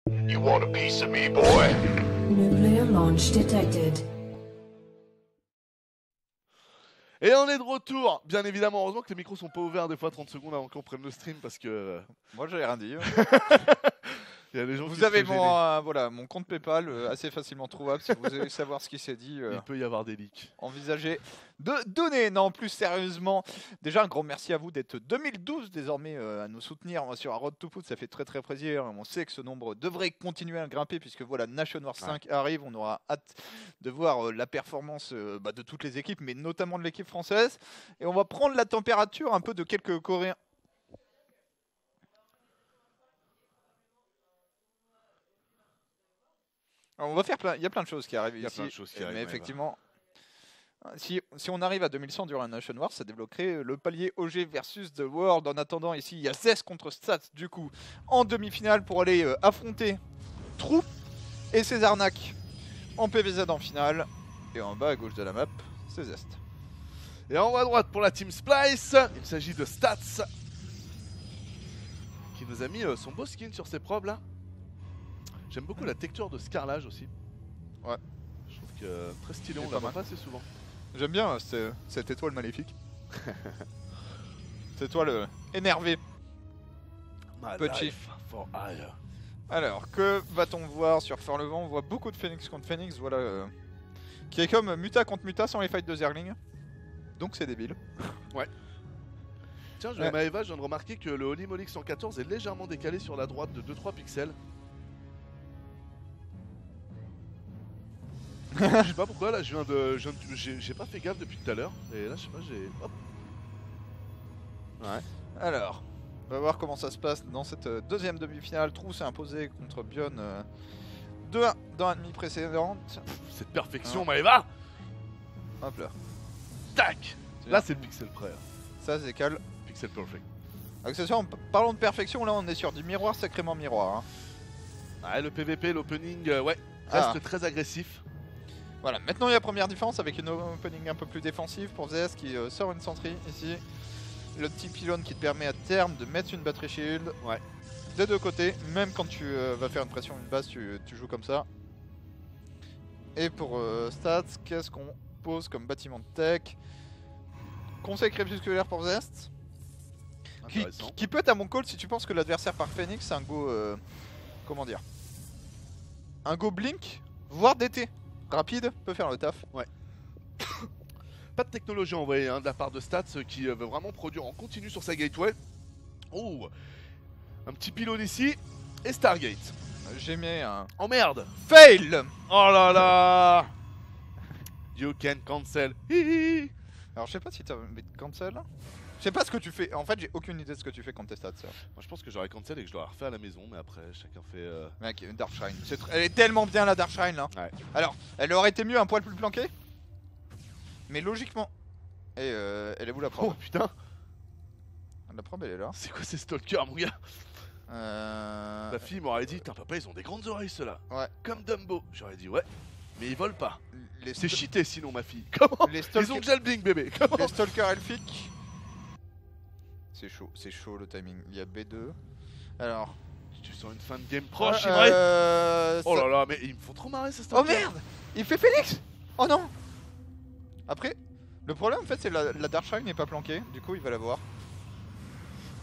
You want a piece of me, boy? Nuclear launch detected. Et on est de retour, bien évidemment. Heureusement que les micros sont pas ouverts des fois 30 secondes avant qu'on prenne le stream parce que Moi j'avais rien dit. il y a des gens Vous qui avez seraient gênés. voilà, mon compte PayPal assez facilement trouvable si vous voulez savoir ce qui s'est dit. Il peut y avoir des leaks. Envisagez de donner. Non, plus sérieusement, déjà un grand merci à vous d'être 2012 désormais à nous soutenir sur un Road to Foot, ça fait très très plaisir. On sait que ce nombre devrait continuer à grimper puisque voilà, Nation Wars 5 arrive, on aura hâte de voir la performance de toutes les équipes, mais notamment de l'équipe française. Et on va prendre la température un peu de quelques Coréens. Alors, on va faire plein, il y a plein de choses qui arrivent ici. Il y a plein de choses qui arrivent, mais ouais, effectivement, si on arrive à 2100 durant la Nation Wars, ça débloquerait le palier OG versus The World. En attendant, ici, il y a Zest contre Stats, du coup, en demi-finale pour aller affronter Trou et ses arnaques en PVZ en finale. Et en bas à gauche de la map, c'est Zest. Et en haut à droite pour la team Splice, il s'agit de Stats qui nous a mis son beau skin sur ses probes là. J'aime beaucoup la texture de Scarlage aussi. Ouais. Je trouve que très stylé, C'est on pas la voit mal. pas assez souvent. J'aime bien cette étoile maléfique. Cette étoile énervée. My Punchy. life for hire. Alors, que va-t-on voir sur Faire le Vent? On voit beaucoup de Phoenix contre Phoenix, voilà. Qui est comme Muta contre Muta sans les fights de Zergling. Donc c'est débile. Tiens, Maeva, je viens de remarquer que le Holy Moly 114 est légèrement décalé sur la droite de 2-3 pixels. Je sais pas pourquoi, là, j'ai pas fait gaffe depuis tout à l'heure. Et là, je sais pas, j'ai... Hop. Ouais. Alors, on va voir comment ça se passe dans cette deuxième demi-finale. Trou s'est imposé contre Bion 2-1 dans la demi précédente. Cette perfection, Maeva. Hop là. Tac. Là, c'est le pixel près. Là. Ça, c'est calme. Pixel perfect. Accessoirement, parlons de perfection, là on est sur du miroir sacrément miroir. Hein. Ouais, le PVP, l'opening, ouais, reste très agressif. Voilà, maintenant il y a la première différence avec une opening un peu plus défensive pour ZS qui sort une sentry ici. Le petit pylône qui te permet à terme de mettre une batterie shield. Ouais. Des deux côtés, même quand tu vas faire une pression une base, tu joues comme ça. Et pour stats, qu'est-ce qu'on pose comme bâtiment de tech? Conseil crépusculaire pour Zest. Qui peut être à mon call si tu penses que l'adversaire par Phoenix c'est un go... comment dire? Un go blink, voire DT. Rapide, peut faire le taf. Ouais. Pas de technologie envoyée de la part de Stats qui veut vraiment produire en continu sur sa gateway. Oh, un petit pylône ici et Stargate. J'ai mis un... Oh merde. Fail. Oh là là. You can cancel. Hihi. Alors je sais pas si t'as mis cancel. Je sais pas ce que tu fais. En fait, j'ai aucune idée de ce que tu fais quand t'es stats. Moi je pense que j'aurais cancel et que je dois la refaire à la maison, mais après chacun fait. Mec, une Dark Shrine. Elle est tellement bien la Dark Shrine là. Ouais. Alors, elle aurait été mieux un poil plus planqué. Mais logiquement. Et elle est où la probe? Oh putain. La probe elle est là. C'est quoi ces stalkers, mon gars? La fille m'aurait dit, putain papa ils ont des grandes oreilles ceux-là. Ouais. Comme Dumbo. J'aurais dit ouais. Mais ils volent pas. Les C'est cheaté sinon ma fille. Comment? Ils ont déjà le blink bébé. Comment? Les stalkers elfiques. C'est chaud le timing. Il y a B2. Alors. Tu sens une fin de game proche, Oh là là, mais ils me font trop marrer ces Oh stalkers. merde! Il fait Phoenix! Oh non! Après, le problème en fait c'est la Dark Shrine n'est pas planquée, du coup il va l'avoir.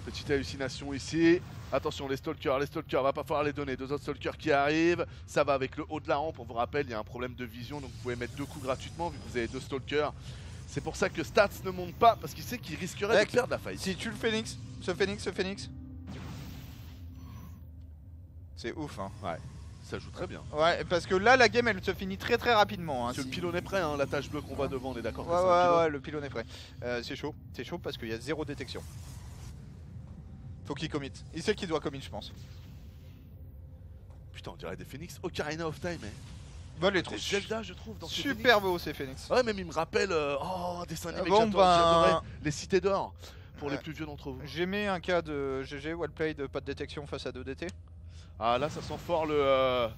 Petite hallucination ici. Attention les stalkers, va pas falloir les donner. Deux autres stalkers qui arrivent. Ça va avec le haut de la rampe, on vous rappelle, il y a un problème de vision, donc vous pouvez mettre 2 coups gratuitement vu que vous avez 2 stalkers. C'est pour ça que Stats ne monte pas, parce qu'il sait qu'il risquerait de perdre la fight. Si tu le Phoenix, ce Phoenix. C'est ouf hein. Ouais, ça joue très bien. Ouais, parce que là la game elle se finit très très rapidement. Hein, Parce que le pylône est prêt, hein, la tâche bleue qu'on voit devant, on est d'accord? Ouais, le pylône est prêt. C'est chaud parce qu'il y a 0 détection. Faut qu'il commit. Il sait qu'il doit commit, je pense. Putain, on dirait des Phoenix Ocarina of Time, mais. Bon, les Des Zelda, je trouve, dans ces super beau ces Phoenix. Phoenix. Ouais, même il me rappelle un dessin animé Bon, que j'adorais, les Cités d'Or, pour les plus vieux d'entre vous. J'ai mis un cas de GG, well played, pas de détection face à 2 DT. Ah là, ça sent fort le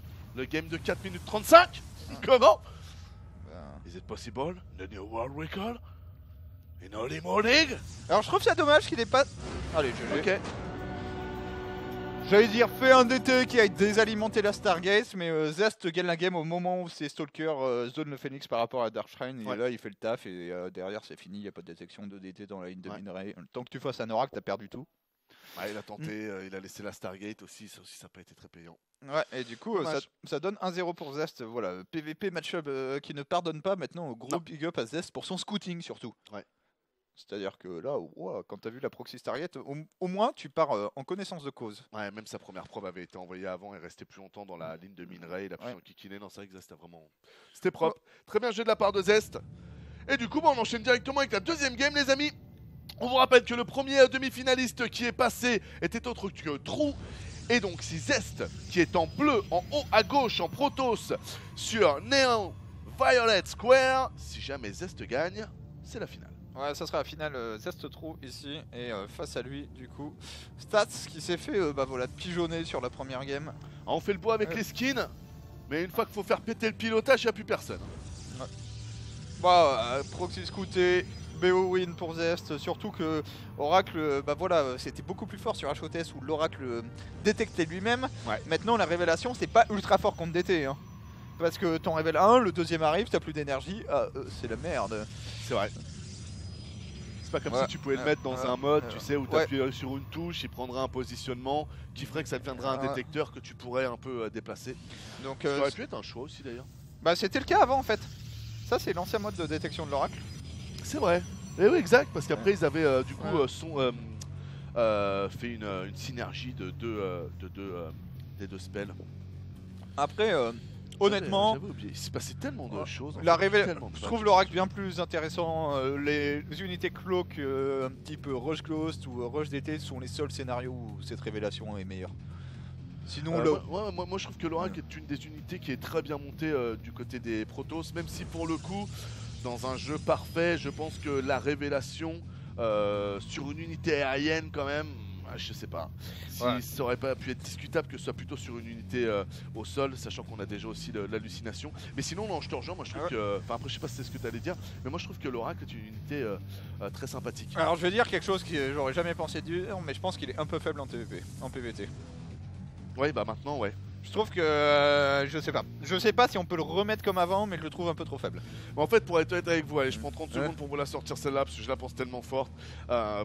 game de 4 minutes 35. Comment? Is it possible? The new world record? In early morning? Alors je trouve ça dommage qu'il ait pas... Allez, GG. Ok. J'allais dire, fais un DT qui aille désalimenter la Stargate, mais Zest gagne la game au moment où c'est Stalker zone le Phoenix par rapport à Darkshrine. Et là, il fait le taf et derrière, c'est fini. Il n'y a pas de détection de DT dans la ligne de minerai. Tant que tu fasses un Oracle, t'as perdu tout. Ouais, il a tenté, il a laissé la Stargate aussi, ça aussi ça n'a pas été très payant. Ouais, et du coup, ça donne 1-0 pour Zest. Voilà, PVP match-up qui ne pardonne pas. Maintenant, gros big up à Zest pour son scouting surtout. Ouais. C'est-à-dire que là, wow, quand t'as vu la proxy Stargate, au moins tu pars en connaissance de cause. Ouais, même sa première probe avait été envoyée avant et restait plus longtemps dans la ligne de minerai. Il a pu enquiquiner. Non, c'est vrai que Zest a vraiment. C'était propre. Très bien joué de la part de Zest. Et du coup, on enchaîne directement avec la deuxième game, les amis. On vous rappelle que le premier demi-finaliste qui est passé était autre que True. Et donc, si Zest, qui est en bleu, en haut à gauche, en Protoss, sur Neon Violet Square, si jamais Zest gagne, c'est la finale. Ouais, ça sera la finale Zest True ici. Et face à lui, du coup, Stats qui s'est fait voilà, pigeonner sur la première game. Alors, on fait le bois avec les skins, mais une fois qu'il faut faire péter le pilotage, il n'y a plus personne. Ouais. Bah, proxy scouté. BO win pour Zest, surtout que Oracle, bah voilà, c'était beaucoup plus fort sur HOTS où l'Oracle détectait lui-même. Ouais. Maintenant, la révélation, c'est pas ultra fort contre DT. Hein. Parce que t'en révèles un, le deuxième arrive, t'as plus d'énergie, c'est la merde. C'est vrai. C'est pas comme si tu pouvais le mettre dans un mode, tu sais, où tu appuies sur une touche, il prendrait un positionnement qui ferait que ça deviendrait un détecteur que tu pourrais un peu déplacer. Donc ça aurait pu être un choix aussi d'ailleurs. Bah c'était le cas avant en fait. Ça c'est l'ancien mode de détection de l'Oracle. C'est vrai. Et oui, exact, parce qu'après ils avaient du coup fait une synergie de des deux spells. Après, honnêtement, j'avais oublié. Il s'est passé tellement de choses. Je trouve l'Oracle bien plus intéressant. Les unités cloak, un petit peu Rush Ghost ou Rush DT sont les seuls scénarios où cette révélation est meilleure. Sinon, moi je trouve que l'Oracle est une des unités qui est très bien montée du côté des Protoss, même si pour le coup, dans un jeu parfait, je pense que la révélation sur une unité aérienne quand même, je sais pas. Si ça aurait pas pu être discutable que ce soit plutôt sur une unité au sol, sachant qu'on a déjà aussi l'hallucination. Mais sinon, non, je te rejoins, moi je trouve que... Enfin après je sais pas si c'est ce que tu allais dire, mais moi je trouve que l'Oracle est une unité très sympathique. Alors je vais dire quelque chose que j'aurais jamais pensé dire, mais je pense qu'il est un peu faible en PVT. Ouais, bah maintenant, ouais. Je trouve que je sais pas si on peut le remettre comme avant, mais je le trouve un peu trop faible. En fait, pour être honnête avec vous, allez, je prends 30 secondes pour vous la sortir celle-là parce que je la pense tellement forte.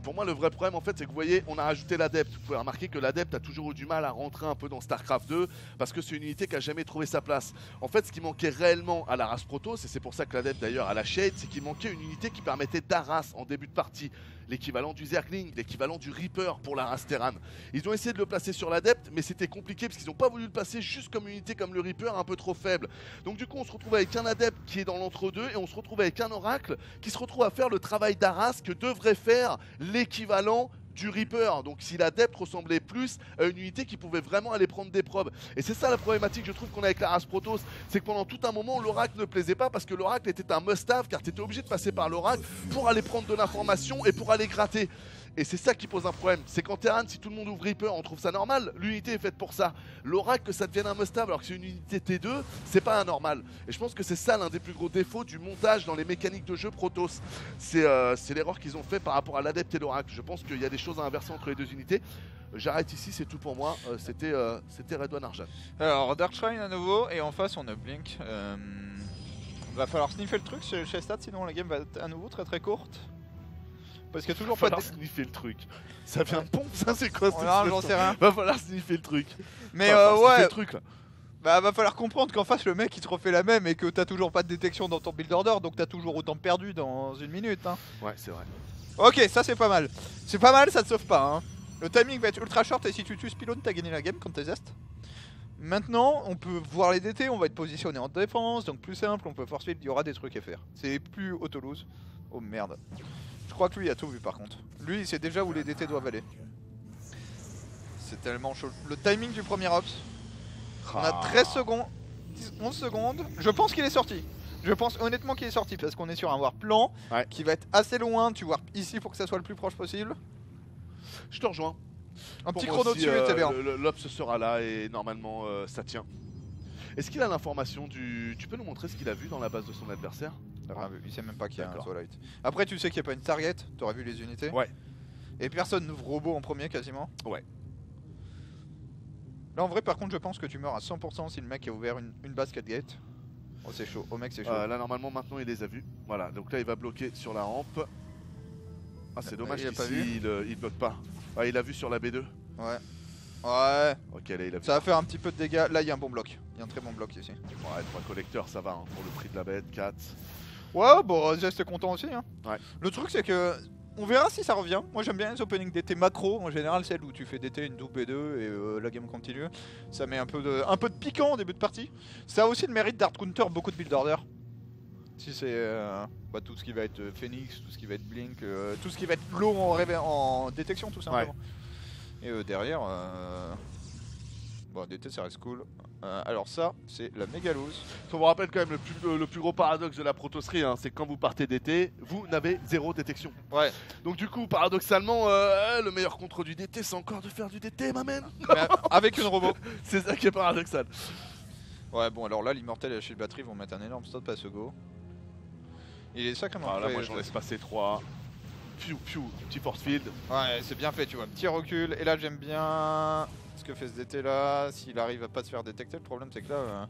Pour moi, le vrai problème en fait, c'est que vous voyez, on a rajouté l'adepte. Vous pouvez remarquer que l'adepte a toujours eu du mal à rentrer un peu dans StarCraft 2 parce que c'est une unité qui a jamais trouvé sa place. En fait, ce qui manquait réellement à la race Protoss, et c'est pour ça que l'adepte d'ailleurs a la Shade, c'est qu'il manquait une unité qui permettait d'Aras en début de partie. L'équivalent du Zergling, l'équivalent du Reaper pour la race Terran. Ils ont essayé de le placer sur l'adepte, mais c'était compliqué parce qu'ils n'ont pas voulu le placer juste comme une unité comme le Reaper, un peu trop faible. Donc du coup, on se retrouve avec un adepte qui est dans l'entre-deux et on se retrouve avec un oracle qui se retrouve à faire le travail d'Aras que devrait faire l'équivalent du Reaper. Donc si l'adepte ressemblait plus à une unité qui pouvait vraiment aller prendre des probes. Et c'est ça la problématique, je trouve, qu'on a avec la race Protoss, c'est que pendant tout un moment l'oracle ne plaisait pas parce que l'oracle était un must-have, car tu étais obligé de passer par l'oracle pour aller prendre de l'information et pour aller gratter. Et c'est ça qui pose un problème, c'est qu'en Terran, si tout le monde ouvre Reaper, on trouve ça normal, l'unité est faite pour ça. L'oracle, que ça devienne un must-have alors que c'est une unité T2, c'est pas anormal. Et je pense que c'est ça l'un des plus gros défauts du montage dans les mécaniques de jeu Protoss. C'est l'erreur qu'ils ont fait par rapport à l'adepte et l'oracle. Je pense qu'il y a des choses à inverser entre les deux unités. J'arrête ici, c'est tout pour moi. C'était Red One Arjan. Alors Darkshrine à nouveau, et en face on a Blink. Va falloir sniffer le truc chez Stats, sinon la game va être à nouveau très courte. Parce qu'il y a toujours pas de sniffer le truc. Ça vient de pompe, ça c'est quoi? J'en sais rien. Va falloir sniffer le truc. Mais ouais. Le truc, là. Bah va falloir comprendre qu'en face le mec il te refait la même et que t'as toujours pas de détection dans ton build order, donc t'as toujours autant perdu dans une minute. Hein. Ouais, c'est vrai. Ok, ça c'est pas mal. C'est pas mal, ça te sauve pas. Hein. Le timing va être ultra short et si tu tues ce pylône, t'as gagné la game quand t'es Zest. Maintenant, on peut voir les DT, on va être positionné en défense, donc plus simple, on peut force field, il y aura des trucs à faire. C'est plus auto-lose. Oh merde. Je crois que lui a tout vu par contre. Lui il sait déjà où les DT doivent aller. C'est tellement chaud. Le timing du premier ops. On a 13 secondes, 11 secondes. Je pense qu'il est sorti. Je pense honnêtement qu'il est sorti parce qu'on est sur un warp plan qui va être assez loin. Tu warp ici pour que ça soit le plus proche possible. Je te rejoins. Un petit chrono dessus et t'es bien. L'ops sera là et normalement ça tient. Est-ce qu'il a l'information du... Tu peux nous montrer ce qu'il a vu dans la base de son adversaire? Il sait même pas qu'il y a un Twilight. Après tu sais qu'il n'y a pas une target, t'aurais vu les unités. Ouais. Et personne n'ouvre robot en premier quasiment. Ouais. Là en vrai par contre je pense que tu meurs à 100% si le mec a ouvert une base 4 gate. Oh c'est chaud, au mec c'est chaud. Là normalement maintenant il les a vus. Voilà, donc là il va bloquer sur la rampe. Ah c'est dommage il a pas qu'ici il bloque pas. Ah il a vu sur la B2. Ouais. Ouais. Ok là il a vu. Ça va faire un petit peu de dégâts. Là il y a un bon bloc. Il y a un très bon bloc ici. Ouais 3 collecteurs ça va hein, pour le prix de la bête, 4. Ouais bon Zest est content aussi hein. Ouais. Le truc c'est que on verra si ça revient. Moi j'aime bien les openings DT macro. En général celle où tu fais DT une double B2 et la game continue. Ça met un peu de piquant au début de partie. Ça a aussi le mérite d'hard counter beaucoup de build order. Si c'est tout ce qui va être Phoenix, tout ce qui va être Blink, tout ce qui va être low en détection tout simplement. Ouais. Et derrière, bon DT ça reste cool. Alors ça, c'est la méga lose. On vous rappelle quand même le plus gros paradoxe de la protosserie, hein, c'est que quand vous partez DT, vous n'avez 0 détection. Ouais. Donc du coup, paradoxalement, le meilleur contre du DT, c'est encore de faire du DT, ma man. Avec une robot. C'est ça qui est paradoxal. Ouais bon alors là, l'immortel et la shield batterie vont mettre un énorme stop à ce go. Il est sacrément Là moi j'en laisse passer 3. Piou piou, petit force field. Ouais c'est bien fait tu vois, petit recul. Et là j'aime bien ce que fait ce DT là. S'il arrive à pas se faire détecter, le problème c'est que là,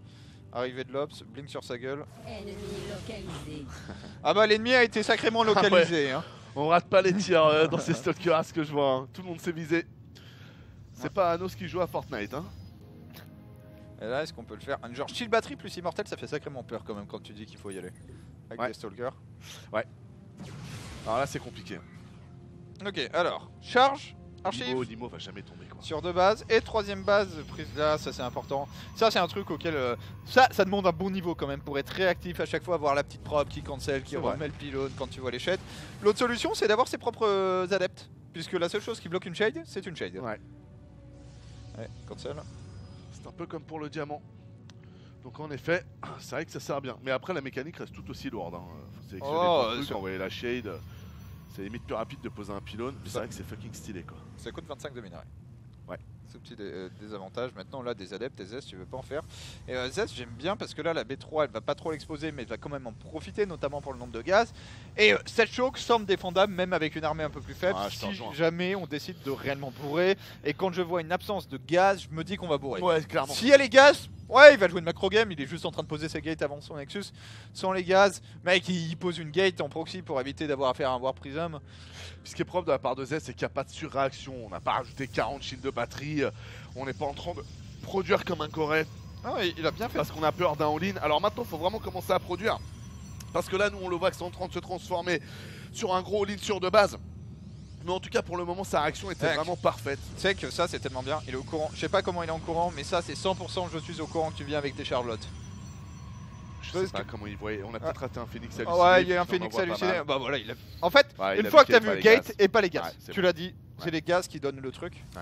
arrivée de l'Ops, Blink sur sa gueule. Ennemi localisé. Ah bah l'ennemi a été sacrément localisé hein. On rate pas les tirs dans ces stalkers à ce que je vois, hein. Tout le monde s'est visé. C'est pas Anos qui joue à Fortnite hein. Et là est-ce qu'on peut le faire? Genre shield batterie plus immortel ça fait sacrément peur quand même quand tu dis qu'il faut y aller. Avec des stalkers. Ouais. Alors là c'est compliqué. Ok alors, charge, archive. Nimo va jamais tomber quoi. Sur 2 bases et 3ème base prise là, ça c'est important. Ça c'est un truc auquel ça demande un bon niveau quand même pour être réactif à chaque fois, avoir la petite prop qui cancel, qui remet le pylône quand tu vois les shades. L'autre solution c'est d'avoir ses propres adeptes, puisque la seule chose qui bloque une shade, c'est une shade. Ouais. Ouais, cancel. C'est un peu comme pour le diamant. Donc en effet, c'est vrai que ça sert bien. Mais après la mécanique reste tout aussi lourde. Hein. Faut sélectionner ton truc, envoyer la shade. C'est limite plus rapide de poser un pylône. C'est vrai que c'est fucking stylé quoi. Ça coûte 25 de minerai. Ouais. Ce petit désavantage. Maintenant là des adeptes et Zest tu veux pas en faire. Et Zest j'aime bien parce que là la B3 elle va pas trop l'exposer mais elle va quand même en profiter notamment pour le nombre de gaz. Et cette choke semble défendable même avec une armée un peu plus faible si jamais on décide de réellement bourrer. Et quand je vois une absence de gaz je me dis qu'on va bourrer. Ouais clairement. Si elle est gaz, ouais il va jouer une macro game, il est juste en train de poser sa gate avant son Nexus. Sans les gaz, mec il pose une gate en proxy pour éviter d'avoir à faire un War Prism. Puis ce qui est propre de la part de Z, c'est qu'il n'y a pas de surréaction. On n'a pas rajouté 40 shields de batterie. On n'est pas en train de produire comme un Corée. Ah oui, il a bien fait. Parce qu'on a peur d'un all-in. Alors maintenant, il faut vraiment commencer à produire. Parce que là, nous, on le voit que c'est en train de se transformer sur un gros all-in sur 2 bases. Mais en tout cas, pour le moment, sa réaction était vraiment parfaite. Tu sais que ça, c'est tellement bien. Il est au courant. Je sais pas comment il est en courant, mais ça, c'est 100% je suis au courant que tu viens avec tes Charlotte. Je sais pas comment il voyait. On a peut-être raté un Phoenix halluciné. Ouais, il y a un Phoenix halluciné. Bah voilà, il a... En fait, une fois que t'as vu Gate et pas les gaz, tu l'as dit, c'est les gaz qui donnent le truc. Ouais.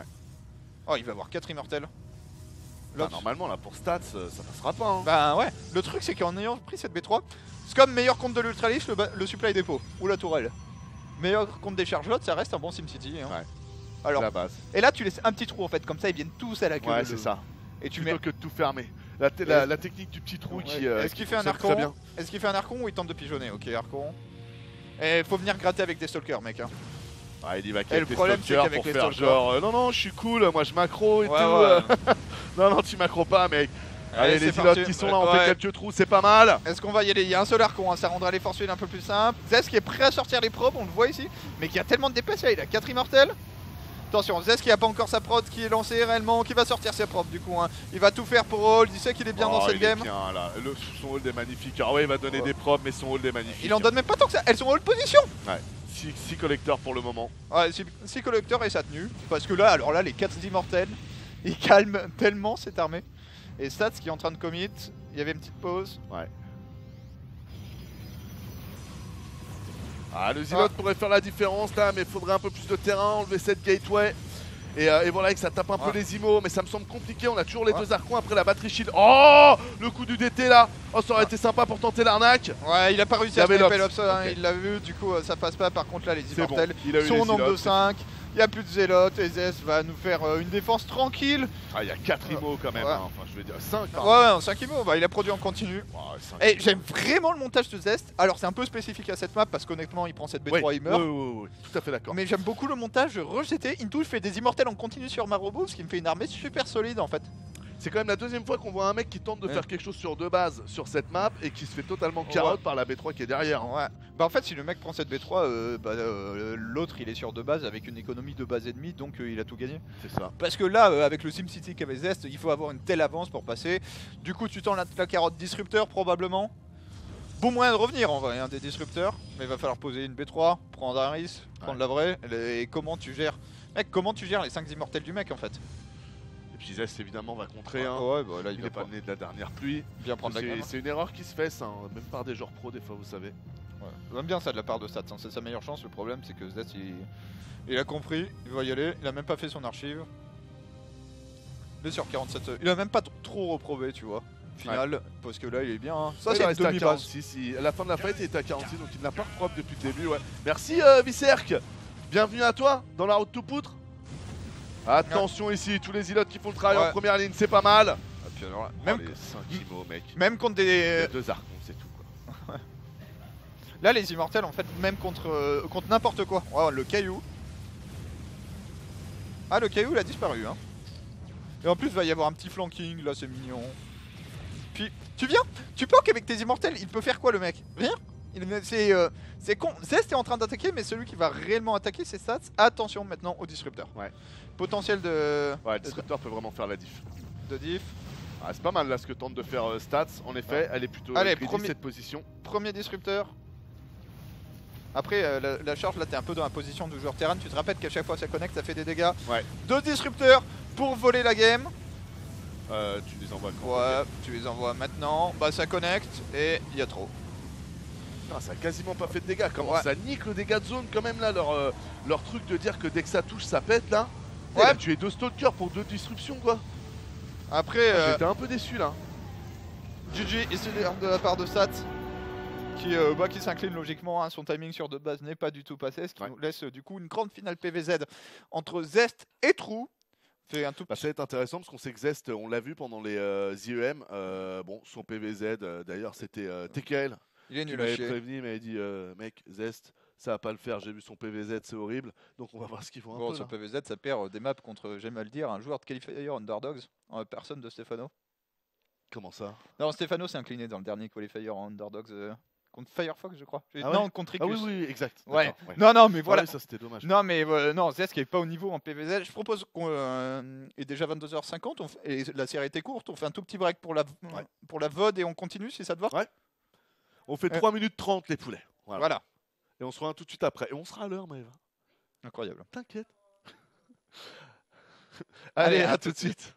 Oh, il va avoir 4 immortels. Bah, normalement, là, pour stats, ça passera pas. Hein. Bah ouais, le truc, c'est qu'en ayant pris cette B3, c'est comme meilleur compte de l'Ultralis, le supply dépôt ou la tourelle. Meilleur compte des chargelottes, ça reste un bon SimCity. Hein. Ouais. Alors, la base. Et là, tu laisses un petit trou en fait, comme ça, ils viennent tous à la queue. Ouais, c'est ça. Et tu plutôt mets que de tout fermer. La technique du petit trou qui. Est-ce qu'il fait un archon? Est-ce qu'il fait un archon ou il tente de pigeonner? Ok, archon. Et faut venir gratter avec des stalkers, mec. Hein. Ah, il y va et le problème, c'est qu'avec les stalkers, genre non, je suis cool, moi je macro et tout. Ouais. non, tu macro pas, mec. Allez, les pilotes qui sont là, on ouais. fait quelques trous, c'est pas mal. Est-ce qu'on va y aller? Il y a un seul archon, hein, ça rendra les forces un peu plus simples. Zest qui est prêt à sortir les probes, on le voit ici, mais qui a tellement de DPS, il a 4 immortels. Attention, Zest qui a pas encore sa prod qui est lancée réellement, qui va sortir ses probes du coup. Hein. Il va tout faire pour hold, il sait qu'il est bien dans cette game. Bien, là. Son hold est magnifique. Alors ouais, il va donner des probes, mais son hold est magnifique. Il en donne même pas tant que ça, elles sont hold position. Ouais, 6 collecteurs pour le moment. Ouais, 6 collecteurs et sa tenue. Parce que là, alors là, les 4 immortels, ils calment tellement cette armée. Et Stats qui est en train de commit, il y avait une petite pause. Ouais. Ah, le Zilot pourrait faire la différence là, mais il faudrait un peu plus de terrain, enlever cette gateway. Et voilà que ça tape un peu les immos, mais ça me semble compliqué. On a toujours les 2 archons après la batterie shield. Oh, le coup du DT là. Oh, ça aurait été sympa pour tenter l'arnaque. Ouais, il a pas réussi à faire l'Ops, okay. Il l'a vu, du coup ça passe pas. Par contre là, les immortels bon, sont au nombre de 5. Il n'y a plus de zélotes, et Zest va nous faire une défense tranquille. Ah, il y a 4 IMO quand même, Ouais. hein. Enfin je veux dire 5. Hein. Ouais, 5 IMO, bah, il a produit en continu. Ouais, 5 Et j'aime vraiment le montage de Zest. Alors c'est un peu spécifique à cette map parce qu'honnêtement il prend cette B3 et il meurt. Oui, tout à fait d'accord. Mais j'aime beaucoup le montage, rejeté, Into il fait des immortels en continu sur Marobo, ce qui me fait une armée super solide en fait. C'est quand même la deuxième fois qu'on voit un mec qui tente de Ouais. faire quelque chose sur 2 bases sur cette map et qui se fait totalement carotte par la B3 qui est derrière. Hein. Ouais. Bah en fait si le mec prend cette B3, l'autre il est sur 2 bases avec une économie de base et demie, donc il a tout gagné. C'est ça. Parce que là avec le SimCity qu'avait Zest, il faut avoir une telle avance pour passer. Du coup tu tends la carotte disrupteur probablement. Bon moyen de revenir en vrai, hein, des disrupteurs, mais il va falloir poser une B3, prendre un risque, prendre la vraie, et comment tu gères. Mec, comment tu gères les 5 immortels du mec en fait? Et puis Zest évidemment va contrer. Hein. Ouais, bah là il Il va est pas né de la dernière pluie. bien prendre la gamme. C'est une erreur qui se fait, ça, hein, même par des joueurs pro des fois, vous savez. Ouais. J'aime bien ça de la part de Stats, hein. C'est sa meilleure chance. Le problème c'est que Zest il a compris, il va y aller, il a même pas fait son archive. Il est sur 47, il a même pas trop reprobé tu vois. Final, parce que là il est bien. Hein. Ça, il c'est est resté à demi-base. 46. À la fin de la fight, il était à 46, donc il n'a pas propre depuis le début. Ouais. Merci Vicerc. Bienvenue à toi dans la route tout poutre. Attention ici, tous les ilotes qui font le travail en première ligne, c'est pas mal. Et puis alors là, Même même, les 5 IMO, mec. même contre Il y des. a 2 archons, c'est tout. Quoi. Là les immortels en fait, même contre n'importe quoi. Oh, le caillou. Ah le caillou il a disparu hein. Et en plus il va y avoir un petit flanking, là c'est mignon. Puis tu viens, tu poques avec tes immortels, il peut faire quoi le mec? Rien. C'est con, Zest est en train d'attaquer mais celui qui va réellement attaquer c'est Stats. Attention maintenant au disrupteur. Ouais. Potentiel de... Ouais, le disrupteur peut vraiment faire la diff. De diff. Ah, c'est pas mal là ce que tente de faire Stats. En effet, elle est plutôt Allez, crédible, cette position. Premier disrupteur. Après la charge là t'es un peu dans la position du joueur terrain. Tu te rappelles qu'à chaque fois ça connecte ça fait des dégâts. Ouais. 2 disrupteurs pour voler la game. Tu les envoies quand? Ouais, tu les envoies maintenant. Bah ça connecte et il y a trop. Putain, ça a quasiment pas fait de dégâts. Comment Ouais. ça nique le dégât de zone quand même là, leur truc de dire que dès que ça touche ça pète là. Ouais. Il a tué 2 stalkers pour 2 disruptions quoi. Après J'étais un peu déçu là. GG ici de la part de Sat qui s'incline logiquement, hein. Son timing sur 2 bases n'est pas du tout passé, ce qui nous laisse du coup une grande finale PVZ entre Zest et True. Fait un tout Bah, ça va être intéressant parce qu'on sait que Zest, on l'a vu pendant les IEM, bon son PVZ d'ailleurs c'était TKL. il est Il nul à m'avait chier. prévenu, il m'avait dit mec Zest ça va pas le faire, j'ai vu son PVZ c'est horrible, donc on va voir ce qu'ils font un Bon, peu sur là. PVZ ça perd des maps contre, j'aime à le dire, un joueur de Qualifier Underdogs, en personne de Stefano. Comment ça? Non, Stefano s'est incliné dans le dernier Qualifier en Underdogs contre Firefox je crois. Ah ouais Non, contre Ah Ricus. oui exact. Ouais. D'accord, ouais. Non mais Ah voilà. oui, ça c'était dommage. Non mais non, Zest qui est pas au niveau en PVZ. Je propose qu'on est déjà 22h50 et la série était courte, on fait un tout petit break pour la VOD et on continue si ça te va. Ouais. On fait 3 minutes 30 les poulets. Voilà. Et on se revient tout de suite après. Et on sera à l'heure Maëva. Incroyable. T'inquiète. Allez, à tout de suite.